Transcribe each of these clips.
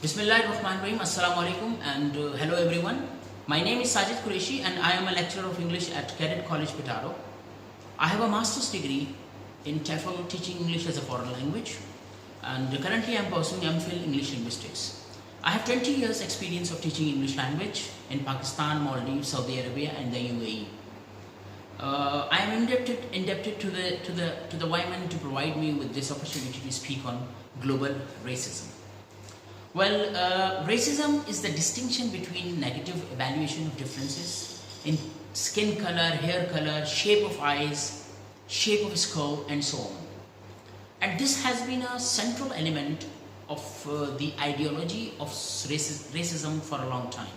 Bismillahirrahmanirrahim. Assalamu alaikum and hello everyone. My name is Sajid Qureshi and I am a lecturer of English at Cadet College, Petaro. I have a master's degree in TEFL teaching English as a foreign language and currently I am pursuing MPhil English Linguistics. I have 20 years experience of teaching English language in Pakistan, Maldives, Saudi Arabia and the UAE. I am indebted to the WIMUN to provide me with this opportunity to speak on global racism. Well, racism is the distinction between negative evaluation of differences in skin color, hair color, shape of eyes, shape of skull and so on. And this has been a central element of the ideology of racism for a long time.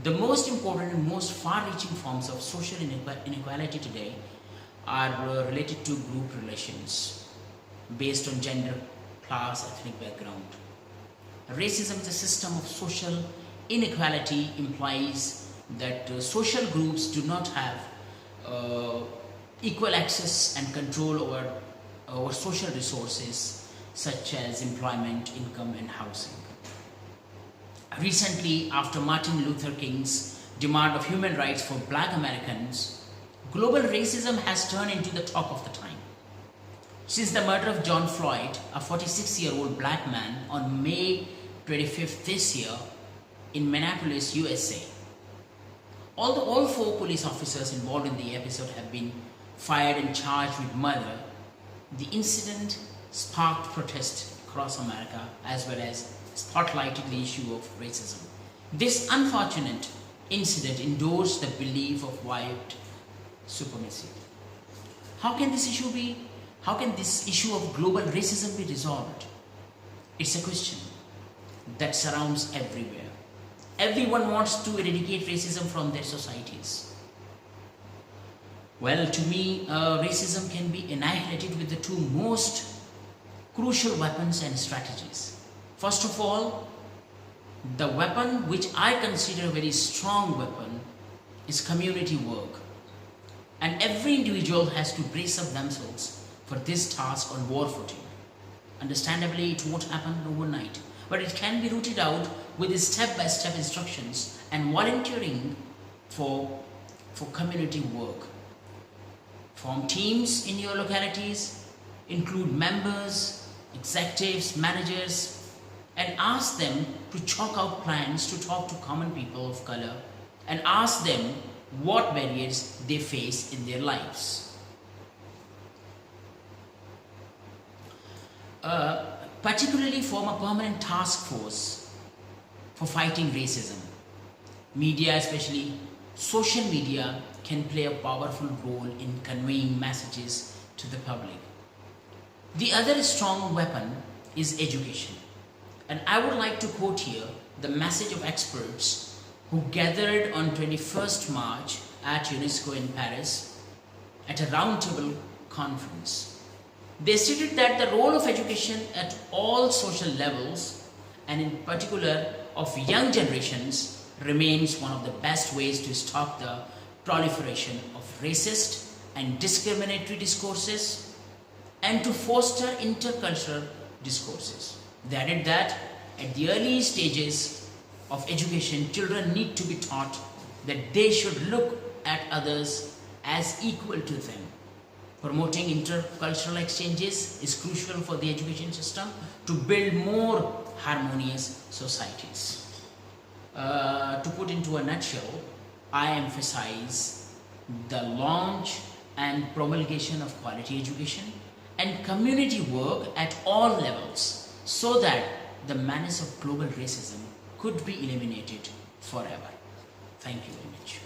The most important and most far-reaching forms of social inequality today are related to group relations based on gender, class, ethnic background. Racism is a system of social inequality, implies that social groups do not have equal access and control over social resources such as employment, income and housing. Recently, after Martin Luther King's demand of human rights for black Americans, global racism has turned into the talk of the time. Since the murder of John Floyd, a 46-year-old black man, on May 25th this year in Minneapolis, USA. Although all 4 police officers involved in the episode have been fired and charged with murder, the incident sparked protest across America as well as spotlighted the issue of racism. This unfortunate incident endorsed the belief of white supremacy. How can this issue of global racism be resolved? It's a question that surrounds everywhere. Everyone wants to eradicate racism from their societies. Well, to me, racism can be annihilated with the 2 most crucial weapons and strategies. First of all, the weapon which I consider a very strong weapon is community work. And every individual has to brace up themselves for this task on war footing. Understandably, it won't happen overnight, but it can be rooted out with step-by-step instructions and volunteering for community work. Form teams in your localities, include members, executives, managers, and ask them to chalk out plans to talk to common people of color and ask them what barriers they face in their lives. Particularly form a permanent task force for fighting racism. Media, especially social media, can play a powerful role in conveying messages to the public. The other strong weapon is education. And I would like to quote here the message of experts who gathered on 21st March at UNESCO in Paris at a roundtable conference. They stated that the role of education at all social levels, and in particular of young generations, remains one of the best ways to stop the proliferation of racist and discriminatory discourses and to foster intercultural discourses. They added that at the early stages of education, children need to be taught that they should look at others as equal to them. Promoting intercultural exchanges is crucial for the education system to build more harmonious societies. To put into a nutshell, I emphasize the launch and promulgation of quality education and community work at all levels so that the menace of global racism could be eliminated forever. Thank you very much.